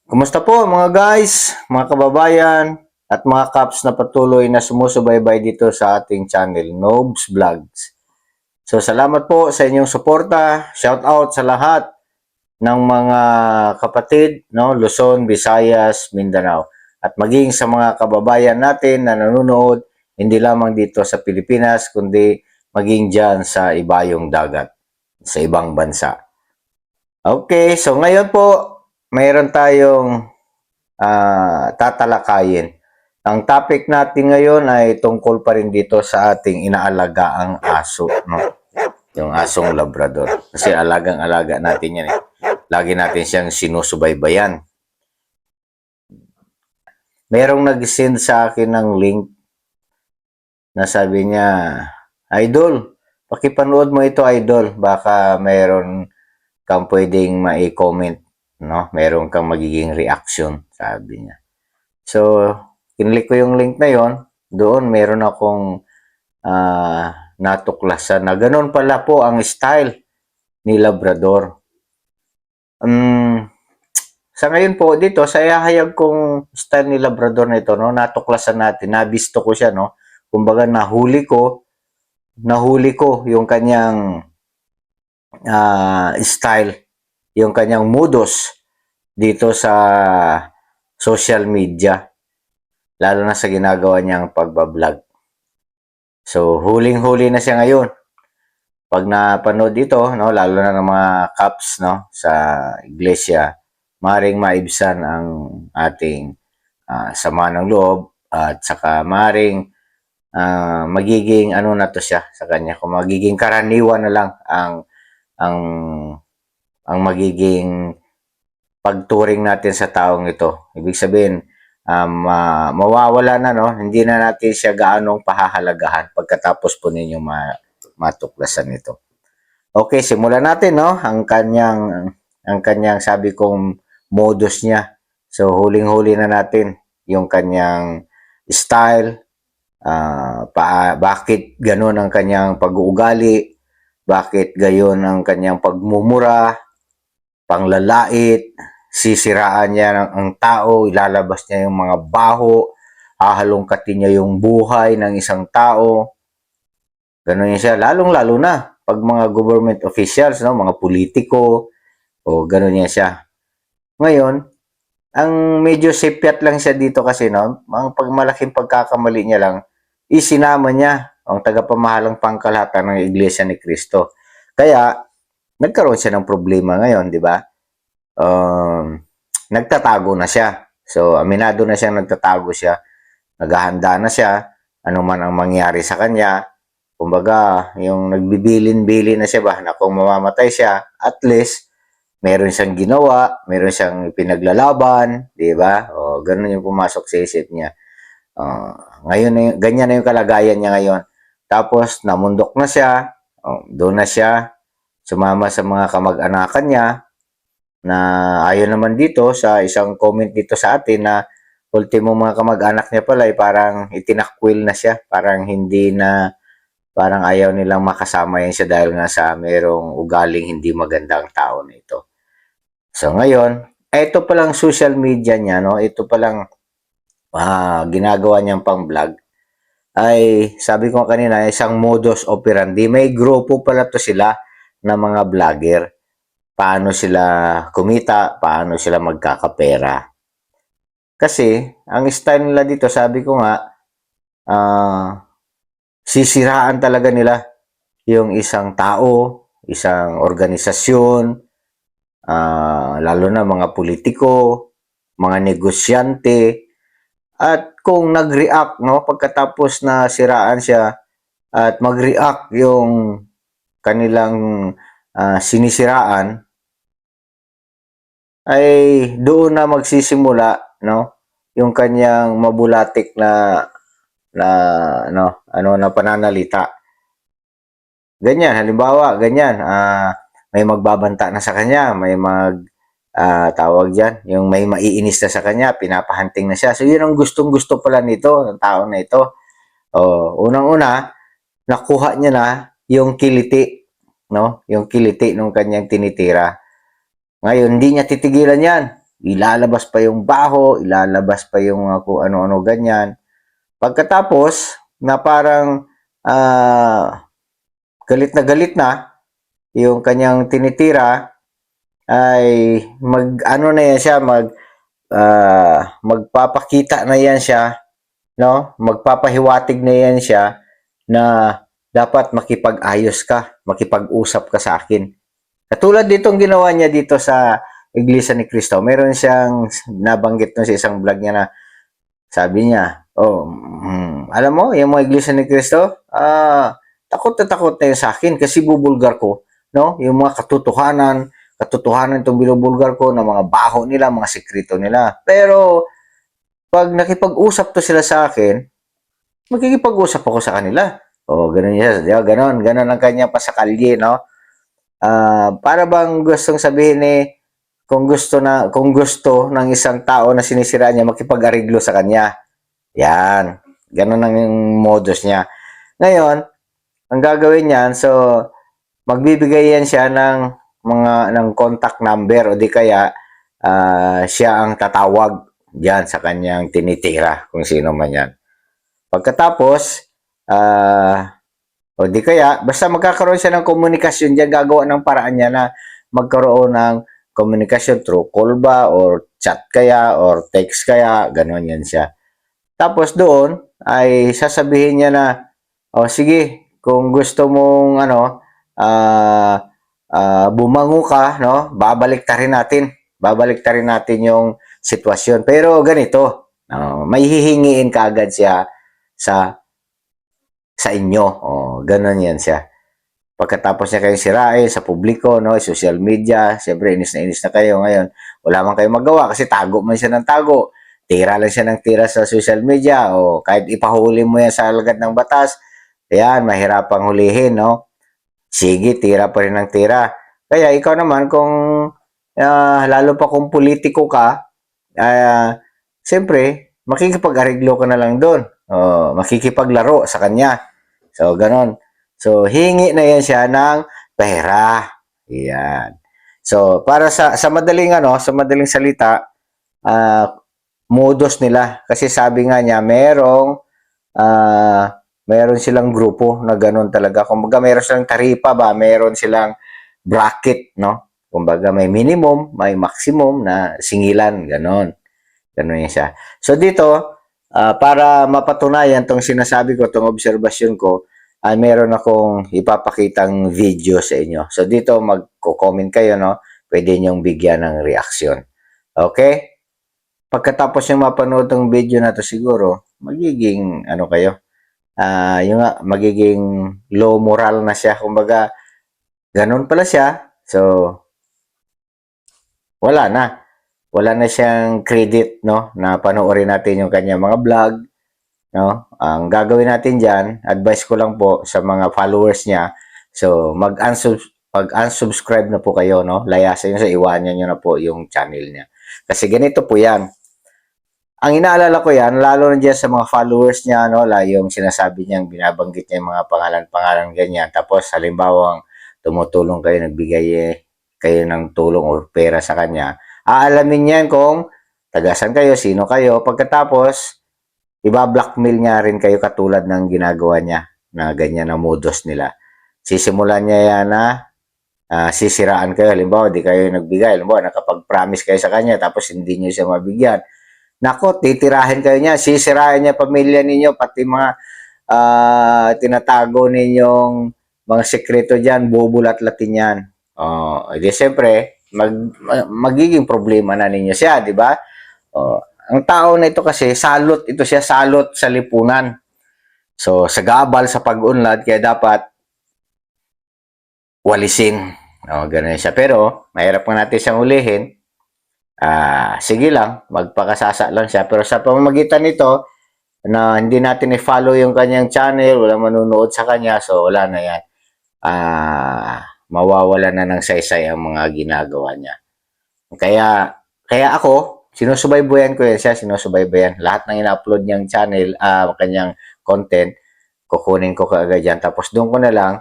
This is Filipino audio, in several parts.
Kumusta po mga guys, mga kababayan, at mga caps na patuloy na sumusubaybay dito sa ating channel, Nobs Vlogs. So salamat po sa inyong suporta. Shout out sa lahat ng mga kapatid, no, Luzon, Visayas, Mindanao. At maging sa mga kababayan natin na nanonood, hindi lamang dito sa Pilipinas, kundi maging dyan sa ibayong dagat, sa ibang bansa. Okay, so ngayon po, mayroon tayong tatalakayin. Ang topic natin ngayon ay tungkol pa rin dito sa ating inaalagaang aso, no? Yung asong Labrador. Kasi alagang-alaga natin yan eh. Lagi natin siyang sinusubaybayan. Merong nag-send sa akin ng link na sabi niya, Idol, pakipanood mo ito, Idol. Baka meron kang pwedeng mai-comment, no? Meron kang magiging reaction, sabi niya. So, kinlik ko yung link na yon. Doon meron akong natuklasan na ganun pala po ang style ni Labrador. Sa ngayon po dito, sa ihahayag kong style ni Labrador na ito, no, natuklasan natin, nabisto ko siya, no. Kumbaga nahuli ko yung kanyang style, yung kanyang modus dito sa social media, lalo na sa ginagawa niyang pagbablog. So, huling-huli na siya ngayon. Pag napanood dito, no, lalo na ng mga caps, no, sa iglesia, maring maibsan ang ating sama ng loob at saka maring magiging ano na to siya sa kanya, kung magiging karaniwan na lang ang magiging pagturing natin sa taong ito. Ibig sabihin, mawawala na, no? Hindi na natin siya gaanong pahahalagahan pagkatapos po ninyong matuklasan ito. Okay, simulan natin, no? Ang kanyang sabi kong modus niya. So, huling-huli na natin yung kanyang style, bakit ganun ang kanyang pag-uugali, bakit gayon ang kanyang pagmumura, panglalait, sisiraan niya ang tao, ilalabas niya yung mga baho, hahalongkatin niya yung buhay ng isang tao. Ganun yan siya, lalong-lalo na pag mga government officials, no, mga politiko, o ganun yan siya. Ngayon, ang medyo sepyat lang siya dito kasi, no, ang pagmalaking pagkakamali niya lang, isinama niya ang tagapamahalang pangkalahatan ng Iglesia ni Cristo. Kaya, nagkaroon siya ng problema ngayon, di ba? Nagtatago na siya. So, aminado na siyang nagtatago siya. Naghahanda na siya. Ano man ang mangyari sa kanya. Kumbaga, yung nagbibilin-bilin na siya ba na kung mamamatay siya, at least, meron siyang ginawa, meron siyang pinaglalaban, di ba? O, ganun yung pumasok sa isip niya. Ngayon, ganyan na yung kalagayan niya ngayon. Tapos, namundok na siya. Doon na siya. Sumama sa mga kamag-anakan niya na ayon naman dito sa isang comment dito sa atin na ultimo mga kamag-anak niya pala ay parang itinakwil na siya. Parang ayaw nilang makasama yan siya dahil nga sa merong ugaling hindi magandang tao na ito. So ngayon, ito palang social media niya, no? Ito palang ginagawa niyang pang-vlog ay sabi ko kanina, isang modus operandi. May grupo pala to sila na mga vlogger. Paano sila kumita, paano sila magkakapera. Kasi, ang style nila dito, sabi ko nga, sisiraan talaga nila yung isang tao, isang organisasyon, lalo na mga politiko, mga negosyante, at kung nag-react, no, pagkatapos na siraan siya, at mag-react yung kanilang sinisiraan, ay doon na magsisimula, no, yung kanyang mabulatik na pananalita. Ganyan, halimbawa, ganyan, may magbabanta na sa kanya, may tawag diyan, yung may maiinis na sa kanya, pinapahanting na siya. So yun ang gustong-gusto pala nito, ng tao na ito. Unang-una, nakuha niya na yung kiliti, no? Yung kiliti ng kanyang tinitira. Ngayon, hindi niya titigilan yan. ilalabas pa yung baho, ilalabas pa yung kung ano-ano ganyan. Pagkatapos, na parang galit na yung kanyang tinitira, ay mag-ano na yan siya, magpapakita na yan siya, no? Magpapahiwatig na yan siya na dapat makipag-ayos ka, makipag-usap ka sa akin. Katulad ditong ginawa niya dito sa Iglesia ni Cristo. Meron siyang nabanggit no sa isang vlog niya na sabi niya, alam mo, yung mga Iglesia ni Cristo, takot na yun sa akin kasi bubulgar ko, no? Yung mga katotohanan itong binubulgar ko ng mga baho nila, mga sekreto nila. Pero pag nakipag-usap to sila sa akin, magkikipag-usap ako sa kanila. Ganun niya. Ganon ang kanya pasakalye, no? Para bang gustong sabihin kung gusto ng isang tao na sinisira niya, makipag-ariglo sa kanya. Yan. Ganon ang modus niya. Ngayon, ang gagawin niyan, so, magbibigay yan siya ng contact number o di kaya siya ang tatawag diyan sa kanyang tinitira kung sino man yan. Pagkatapos, o di kaya, basta magkakaroon siya ng komunikasyon diyan, gagawa ng paraan niya na magkaroon ng komunikasyon through call ba or chat kaya or text kaya, gano'n yan siya. Tapos doon ay sasabihin niya na, sige, kung gusto mong bumango ka, no? Babalik ta rin natin yung sitwasyon. Pero ganito, may hihingiin ka agad siya sa inyo. Ganun yan siya. Pagkatapos niya kayong sirain sa publiko, no, social media, siyempre inis na kayo ngayon. Wala man kayong magawa kasi tago man siya ng tago. Tira lang siya ng tira sa social media o kahit ipahuli mo yan sa alagad ng batas, ayan, mahirapang hulihin, no? Sige, tira pa rin ng tira. Kaya ikaw naman, kung lalo pa kung politiko ka, siyempre, makikipag-ariglo ka na lang doon. Makikipaglaro sa kanya. So, ganon. So, hingi na yan siya ng pera. Yan. So, para sa madaling salita, modus nila. Kasi sabi nga niya, meron silang grupo na ganun talaga. Kumbaga, meron silang taripa ba? Meron silang bracket, no? Kumbaga, may minimum, may maximum na singilan. Ganun. Ganun yan siya. So, dito, para mapatunayan tong sinasabi ko, tong obserbasyon ko, ay meron akong ipapakitang video sa inyo. So, dito, magko-comment kayo, no? Pwede nyong bigyan ng reaksyon. Okay? Pagkatapos yung mapanood ng video na to siguro, magiging, yung magiging low moral na siya. Kumbaga, ganun pala siya. So, wala na siyang credit, no, na panoorin natin yung kanya mga vlog, no. Ang gagawin natin diyan, advice ko lang po sa mga followers niya, so mag-unsubscribe na po kayo, no. Layasan niyo, iwanan niyo na po yung channel niya. Kasi ganito po 'yan. Ang inaalala ko 'yan, lalo na diyan sa mga followers niya, no, yung sinasabi niyang binabanggit niya yung mga pangalan ganyan. Tapos halimbawa tumutulong kayo, nagbigay kayo ng tulong o pera sa kanya, aalamin niyan kung tagasan kayo, sino kayo. Pagkatapos, iba-blackmail niya rin kayo katulad ng ginagawa niya na ganyan na modus nila. Sisimulan niya yan na sisiraan kayo. Halimbawa, di kayo nagbigay. Halimbawa, nakapag-promise kayo sa kanya tapos hindi niyo siya mabigyan. Nako, titirahin kayo niya. Sisirain niya pamilya ninyo, pati mga tinatago ninyong mga sekreto dyan, bubulat-latin yan. Di siyempre, magiging problema na ninyo siya, di ba? Ang tao na ito kasi, salot sa lipunan. So, sagabal sa pag-unlad, kaya dapat walisin. Ganun siya. Pero, mahirap pa natin siyang ulihin. Sige lang, magpakasasa lang siya. Pero sa pamamagitan nito, na hindi natin i-follow yung kanyang channel, wala manunood sa kanya, so wala na yan. Mawawala na ng saysay ang mga ginagawa niya. Kaya ako, sinusubaybayan ko yan siya, lahat ng ina-upload niyang channel, kanyang content, kukunin ko kaagad yan. Tapos doon ko na lang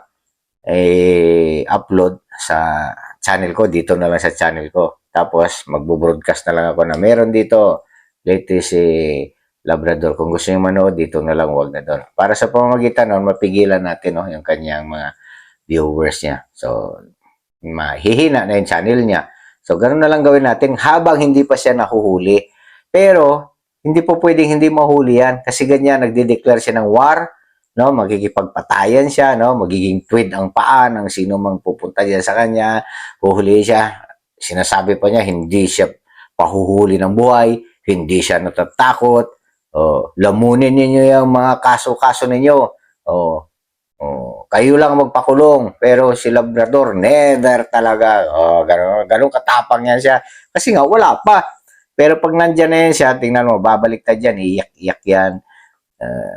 upload sa channel ko, dito na lang sa channel ko. tapos magbo-broadcast na lang ako na meron dito, latest si Labrador. Kung gusto niyo manood, dito na lang, wag na doon. Para sa pamamagitan nun, mapigilan natin no, yung kanyang mga viewers niya. So, mahihina na yung channel niya. So, ganun na lang gawin natin habang hindi pa siya nahuhuli. Pero, hindi po pwedeng hindi mahuli yan. Kasi ganyan, nagde-declare siya ng war, no? Magkikipagpatayan siya, no? Magiging tweed ang paa ng sino mang pupunta diyan sa kanya. Huhuli siya. Sinasabi pa niya, hindi siya pahuhuli ng buhay, hindi siya natatakot. Oh, lamunin niyo yung mga kaso-kaso ninyo. Oh, oh, kayo lang magpakulong, pero si Labrador never talaga. Oh, ganun katapang yan siya. Kasi nga wala pa. Pero pag nandiyan na yan siya, tingnan mo, babaliktad yan, iyak-iyak yan. Uh,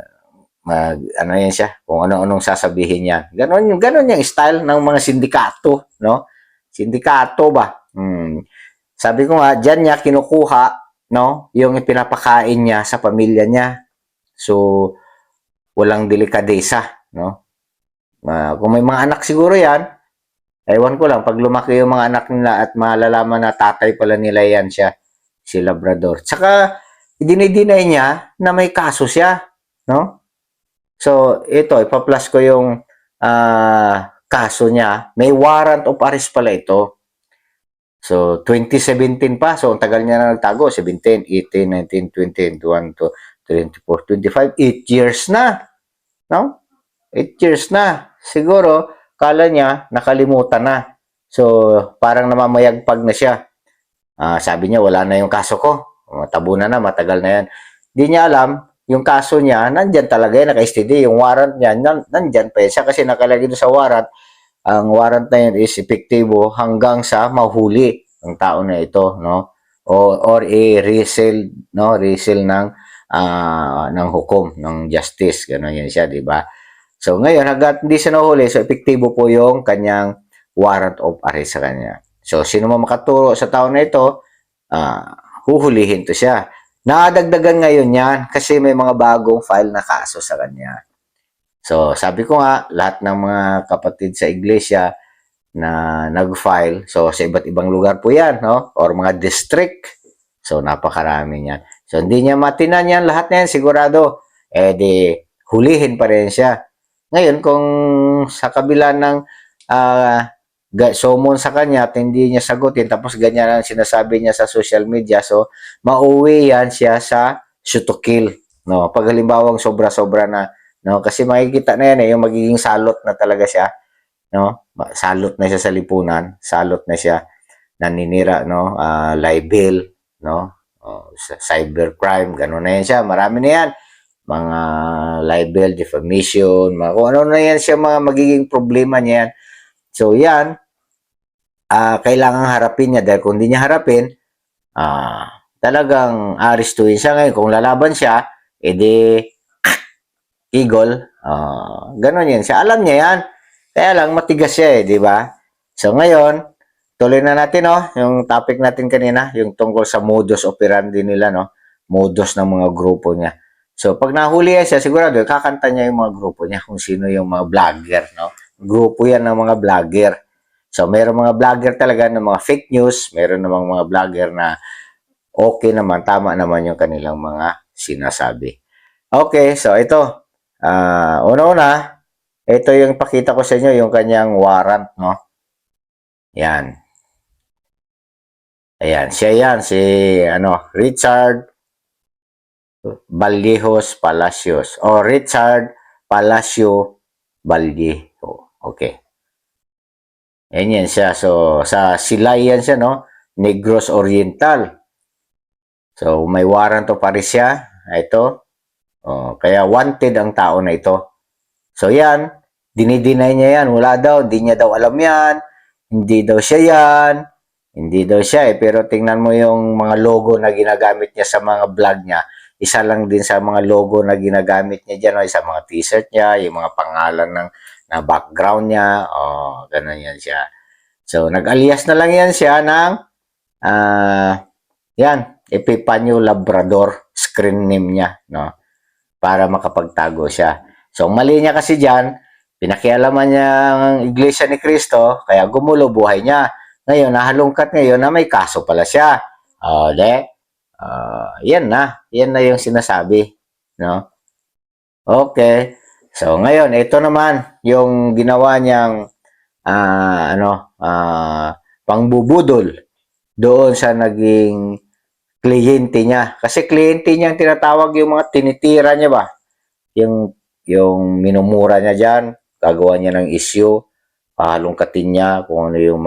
ano yan siya, kung ano-anong sasabihin niya. Ganon yung style ng mga sindikato, no? Sindikato ba? Sabi ko nga, dyan niya kinukuha, no? Yung ipinapakain niya sa pamilya niya. So, walang delikadesa, no? Kung may mga anak siguro yan, ewan ko lang, pag lumaki yung mga anak nila at malalaman na tatay pala nila yan siya, si Labrador. Tsaka, dinay niya na may kaso siya, no? So, ito, ipa-plus ko yung kaso niya. May warrant of arrest pala ito. So, 2017 pa. So, ang tagal niya na nagtago. 17, 18, 19, 20, 21, 24, 25. 8 years na. No? 8 years na. Siguro, kala niya, nakalimutan na. So, parang namamayagpag na siya. Sabi niya, wala na yung kaso ko. Tabunan na, matagal na yan. Hindi niya alam, yung kaso niya, nandyan talaga yan, naka-STD. Yung warrant niya, nandyan pa yan. Siya kasi nakalagay doon sa warrant, ang warrant na yun is epektibo hanggang sa mahuli ang tao na ito, no? Or i-resell, no? Resell ng hukom, ng justice. Ganun yan siya, di ba? So, ngayon, hanggat hindi siya nahuli, so epektibo po yung kanyang warrant of arrest sa kanya. So, sino man makaturo sa tao na ito, huhulihin to siya. Nadagdagan ngayon yan kasi may mga bagong file na kaso sa kanya. So, sabi ko nga, lahat ng mga kapatid sa iglesia na nag-file, so sa iba't ibang lugar po yan, no? Or mga district. So, napakarami niyan. So, hindi niya matinan yan, lahat na yan, sigurado. Di, hulihin pa rin siya. Ngayon, kung sa kabila ng summon sa kanya at hindi niya sagutin tapos ganyan ang sinasabi niya sa social media, so mauwi yan siya sa shoot to kill, no? Pag halimbawang sobra-sobra na, no? Kasi makikita na yan yung magiging salot na talaga siya, no? Salot na siya sa lipunan, salot na siya, naninira, no? Libel, no? Cybercrime, gano'n na yan siya, marami na yan, mga libel, defamation, mga, kung ano na yan siya, mga magiging problema niya yan. So, yan, kailangan harapin niya dahil kung hindi niya harapin, talagang aristuin siya. Ngayon, kung lalaban siya, edi eagle, gano'n yan siya. Alam niya yan. Kaya lang, matigas siya di ba? So, ngayon, tuloy na natin, no? Yung topic natin kanina, yung tungkol sa modus operandi nila, no? Modus ng mga grupo niya. So, pag nahuli siya, sigurado, kakanta niya yung mga grupo niya kung sino yung mga vlogger, no? Grupo yan ng mga vlogger. So, meron mga vlogger talaga ng mga fake news, meron namang mga vlogger na okay naman, tama naman yung kanilang mga sinasabi. Okay, so ito, una-una, ito yung pakita ko sa inyo, yung kanyang warrant, no? Yan. Ayan, siya yan, si, Richard Vallejos Palacios, o Richard Palacio Vallejo. Okay. Ayan yan siya. So, sa Silay yan siya, no? Negros Oriental. So, may warrant of arrest siya. Ito. Kaya wanted ang tao na ito. So, yan. Dinideny niya yan. Wala daw. Hindi niya daw alam yan. Hindi daw siya yan. Hindi daw siya Pero tingnan mo yung mga logo na ginagamit niya sa mga vlog niya. Isa lang din sa mga logo na ginagamit niya dyan. Sa mga t-shirt niya, yung mga pangalan na background niya. Ganun yan siya. So, nag-alias na lang yan siya ng yan, Epipanyo Labrador, screen name niya, no? Para makapagtago siya. So, mali niya kasi dyan, pinakialaman niya ang Iglesia ni Cristo, kaya gumulo buhay niya. Ngayon, nahalungkat ngayon na may kaso pala siya. O, yan na. Yan na yung sinasabi. No? Okay. So, ngayon, ito naman yung ginawa niyang pangbubudol doon sa naging kliyente niya. Kasi kliyente niya ang tinatawag yung mga tinitira niya ba? Yung minumura niya dyan, gagawa niya ng issue, pahalongkatin niya kung ano yung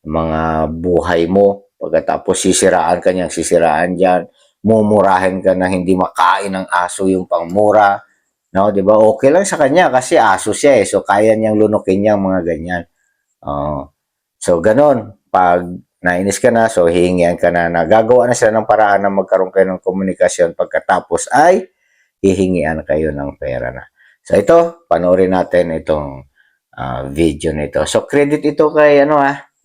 mga buhay mo. Pagkatapos sisiraan ka niyang sisiraan dyan, mumurahin ka na hindi makain ng aso yung pangmura. No, 'di ba? Okay lang sa kanya kasi aso siya eh. So kaya niyang lunukin niyang mga ganyan. So ganon. Pag nainis ka na, so hihingian ka na gagawa na sila ng paraan na magkaroon kayo ng komunikasyon, pagkatapos ay hihingian kayo ng pera na. So ito, panoorin natin itong video nito. So credit ito kay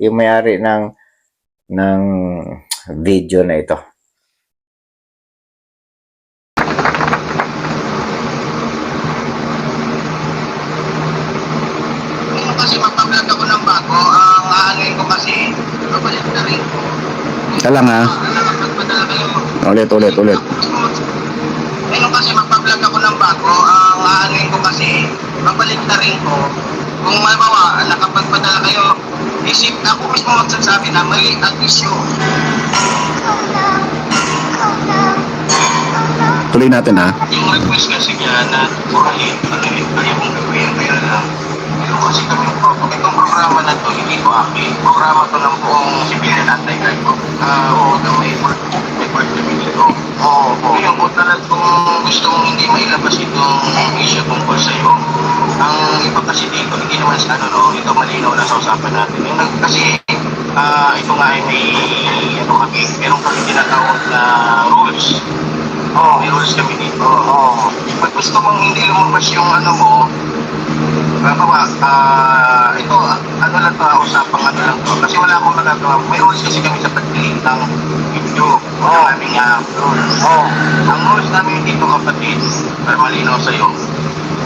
yung may-ari ng video na ito. Kasi magpa-vlog ako ng bago, ang aanuin ko kasi, babalik na rin ko. Talang ha. Nakapagpadala kayo. Ulit. Ngayon kasi magpa-vlog ako ng bago, ang aanuin ko kasi, babalik na rin ko. Kung mabawa, nakapagpadala kayo, isip ako mismo magsasabi na may adisyo. Tuloy natin ha. Yung request kasi niya na burahin, kaya kong gawin, kaya lang. Pero kasi kami itong programa na to, hindi ko akin. Programa to ng buong civilian anti-crime ko. Oo, na may part kami dito. Oo. Ngayon, kung talagang kung gusto mong hindi mailabas itong issue tungkol sa'yo, ang iba kasi dito, hindi naman sa ito malinaw na sa usapan natin. Kasi, ito nga ay may, meron kami tinatawag na rules. May rules kami dito. Pag gusto mong hindi lumabas yung mo, ito, lang to, usapang lang to. Kasi wala akong magagawa. May rules kasi kami sa pag-delete ng video. Aming rules. Ang rules namin dito, kapatid, para malinaw sa'yo,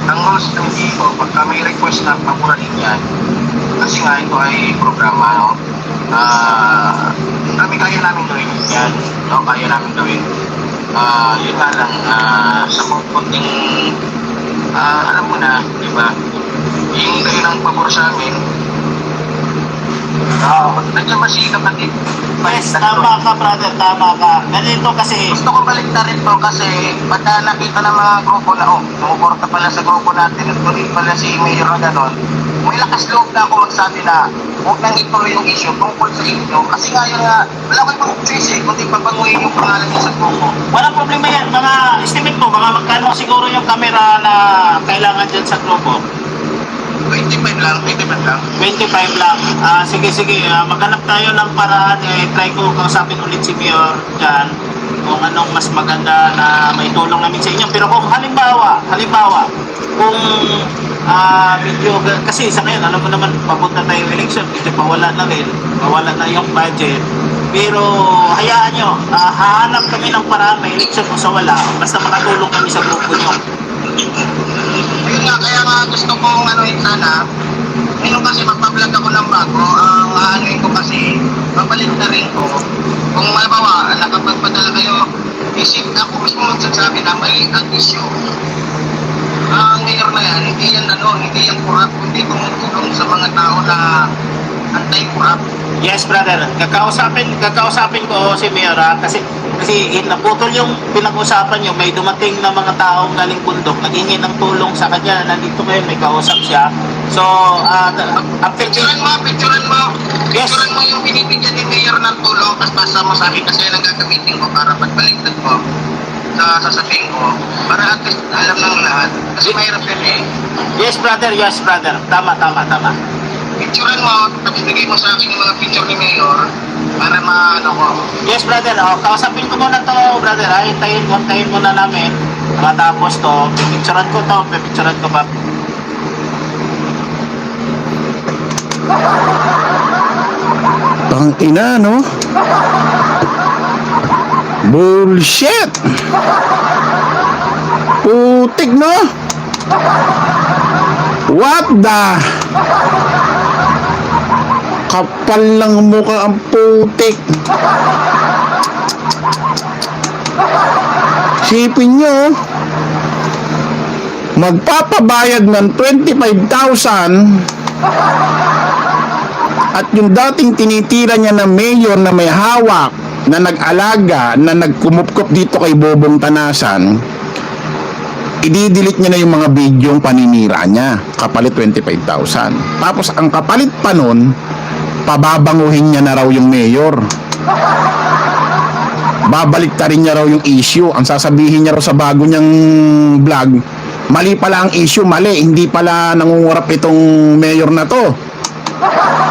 ang rules namin dito, pagka may request na paburahin yan, kasi nga ito ay programa, kaya namin gawin yan. Kaya namin gawin. Yun nga lang, sa kunting, alam mo na, di ba? Hihingi kayo ng pabor sa amin. Nandiyan ba si kapatid? Yes, tama ka brother, tama ka. Ganito kasi, Gusto ko balik na rin to kasi pagka nakita ng mga grupo na, sumuporta pala sa grupo natin at tuloy pala si Mayor na gano'n, may lakas loob na ako magsabi na huwag nang ituloy yung issue tungkol sa inyo. Kasi nga yun nga, wala ko ibang choice kundi papanguhin yung pangalan niya sa grupo. walang problema yan. Mga estimate mo, mga magkano siguro yung camera na kailangan dyan sa grupo? 25 lang. 25 lang. Sige, maghanap tayo ng paraan. Try ko kausapin ulit si Mayor dyan kung anong mas maganda na may tulong namin sa inyo. Pero kung halimbawa, kung medyo, kasi sa ngayon, alam mo naman, papunta tayo election, medyo mawala na yung budget. Pero hayaan nyo, hahanap kami ng paraan, may election o sa wala, basta makatulong kami sa grupo nyo. Ayun nga, kaya nga gusto kong sana, ngayon kasi magpa-vlog ako ng bago, ang aanuin ko kasi, babalik na rin ko. Kung mabawa, nakapagpadala kayo, isip ako mismo magsasabi na may adisyo. Ang mayor na yan, hindi yan kurap, kundi tumutulong sa mga tao na anti-kurap. Yes, brother. Kakausapin ko si Mayor kasi naputol yung pinag-usapan nyo. May dumating na mga taong galing bundok, naghingi ng tulong sa kanya. Nandito kayo, may kausap siya. So, Picturean mo. Yes. Picturean mo yung binibigyan ni Mayor ng tulong, tapos pasa mo sa akin kasi yan ang gagamitin ko para pagbaliktad ko sa sasabihin ko. Para at least alam ng lahat. Kasi mahirap yan eh. Yes, brother. Tama. Picturean mo, tapos bigay mo sa akin yung mga picture ni Mayor para ko. Yes, brother. Kausapin ko muna to, brother. Hintayin muna namin. Matapos to, pipicturean ko pa. Ang ina, no? Bullshit! Putik, no? What the? Kapal ng mukha ang putik. Sipin nyo, magpapabayad ng 25,000 at yung dating tinitira niya na mayor na may hawak, na nag-alaga, na nagkumupkup dito kay Bobong Tanasan, i-delete niya na yung mga bidyong paninira niya, kapalit 25,000. Tapos ang kapalit pa nun, pababanguhin niya na raw yung mayor. Babaliktarin niya raw yung issue. Ang sasabihin niya raw sa bago niyang vlog, mali pala ang issue, mali, hindi pala nangungurap itong mayor na to,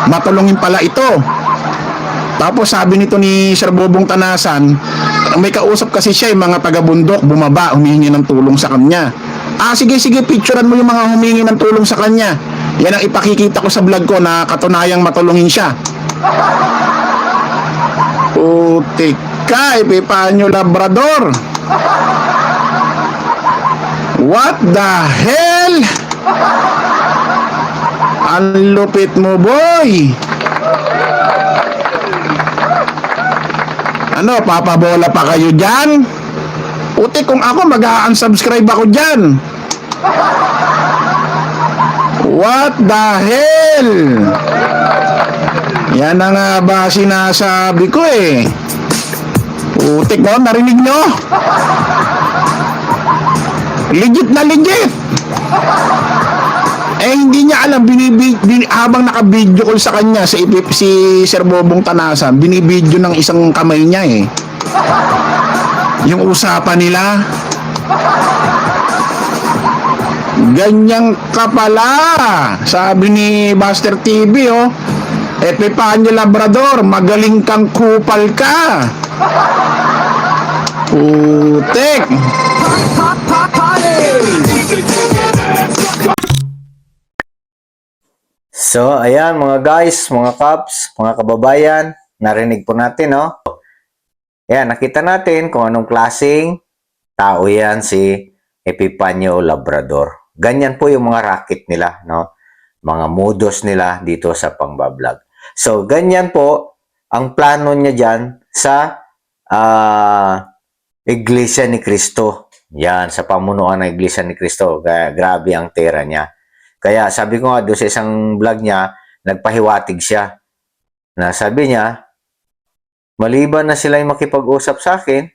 matulungin pala ito. Tapos sabi nito ni Sir Bobong Tanasan, may kausap kasi siya, yung mga taga-bundok, bumaba, humihingi ng tulong sa kanya. Sige, picturean mo yung mga humingi ng tulong sa kanya. Yan ang ipakikita ko sa vlog ko na katunayang matulungin siya. Putik ka, Epipanyo Labrador. What the hell? Ang lupit mo, boy. Ano, papabola pa kayo dyan? Putik, kung ako, mag-unsubscribe ako dyan. What the hell? Yan na nga ba sinasabi ko eh. Putik, no? Narinig nyo? Legit na legit. Hindi niya alam, habang naka-video call sa kanya si Sir Bobong Tanasan, binibidyo ng isang kamay niya eh. Yung usapan nila. Ganyang kapala. Sabi ni Buster TV, oh, Epipanyo Labrador, magaling kang kupal ka. Putek. So, ayan mga guys, mga kaps, mga kababayan, narinig po natin, no? Ayan, nakita natin kung anong klaseng tao yan si Epipanyo Labrador. Ganyan po yung mga racket nila, no? Mga modus nila dito sa pangbablog. So, ganyan po ang plano niya dyan sa Iglesia ni Cristo. Yan, sa pamunuan ng Iglesia ni Cristo. Grabe ang tera niya. Kaya sabi ko nga doon sa isang vlog niya, nagpahiwatig siya. Na sabi niya, maliban na sila yung makipag-usap sa akin,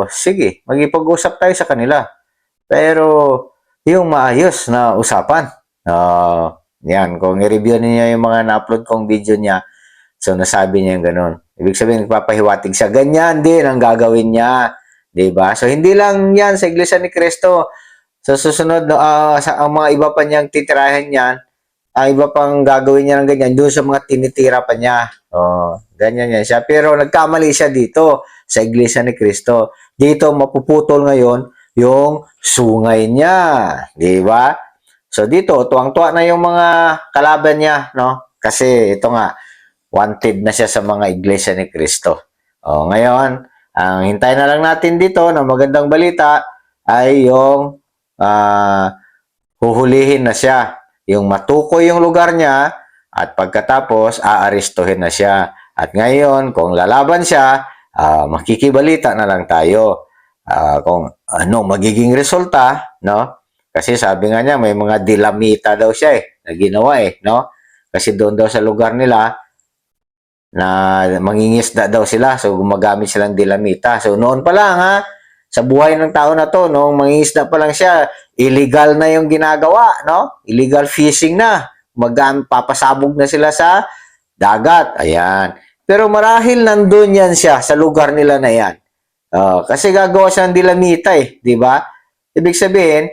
sige, magipag-usap tayo sa kanila. Pero yung maayos na usapan. Yan, kung i-review niya yung mga na-upload kong video niya, so nasabi niya yung ganun. Ibig sabihin, nagpapahiwatig siya. Ganyan din ang gagawin niya. Diba? So hindi lang yan sa Iglesia ni Cristo. Sa susunod, ang mga iba pa niyang titirahin niyan, iba pang gagawin niya ng ganyan, doon sa mga tinitira pa niya. Ganyan yan siya. Pero nagkamali siya dito sa Iglesia ni Cristo. Dito mapuputol ngayon yung sungay niya. Di ba? So dito, tuwang-tuwa na yung mga kalaban niya, no? Kasi ito nga, wanted na siya sa mga Iglesia ni Cristo. Ngayon, ang hintay na lang natin dito na magandang balita ay yung huhulihin na siya. Yung matukoy yung lugar niya at pagkatapos aarestuhin na siya. At ngayon, kung lalaban siya, makikibalita na lang tayo kung ano magiging resulta, no? Kasi sabi nga niya, may mga dilamita daw siya na ginawa no? Kasi doon daw sa lugar nila na mangingisda daw sila, so gumagamit silang dilamita. So noon pa lang sa buhay ng tao na to, nung mangingisda pa lang siya, illegal na yung ginagawa, no? Illegal fishing na. Papasabog na sila sa dagat. Ayan. Pero marahil nandun yan siya sa lugar nila na yan. Kasi gagawa siya ng dilamita di ba? Ibig sabihin,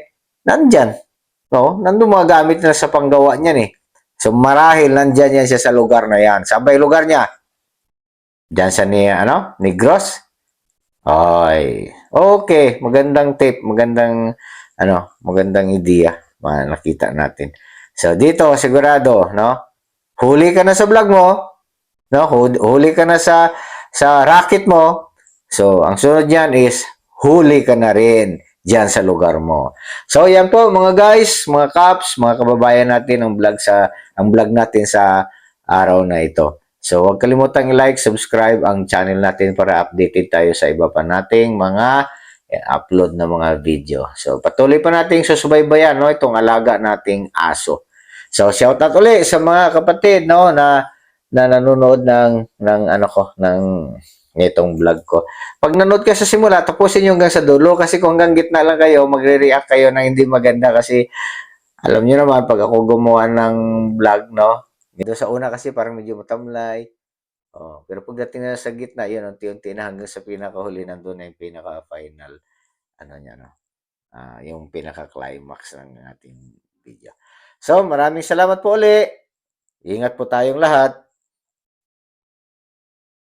nandyan. No? Nandun mga gamit na sa panggawa niyan So marahil nandyan yan siya sa lugar na yan. Sabay lugar niya. Diyan siya ni Gross. Okay, magandang tip, magandang ideya nakita natin. So dito sigurado, no? Huli ka na sa vlog mo, no? Huli ka na sa racket mo. So ang sunod niyan is huli ka na rin diyan sa lugar mo. So yan po mga guys, mga kaps, mga kababayan natin ang vlog natin sa araw na ito. So, huwag kalimutang i-like, subscribe ang channel natin para updated tayo sa iba pa nating mga upload na mga video. So, patuloy pa nating susubaybayan, no, itong alaga nating aso. So, shout out ulit sa mga kapatid, no, na nanonood ng ano ko, ng itong vlog ko. Pag nanood ka sa simula, tapusin nyo hanggang sa dulo kasi kung hanggang gitna lang kayo, magre-react kayo na hindi maganda kasi alam niyo naman pag ako gumawa ng vlog, no, dito sa una kasi parang medyo matamlay. Oh, pero pagdating na sa gitna, yun, unti-unti na hanggang sa pinakahuli, nandun na yung pinaka-final, ano niya, no? Yung pinaka-climax ng ating video. So, maraming salamat po uli. Ingat po tayong lahat.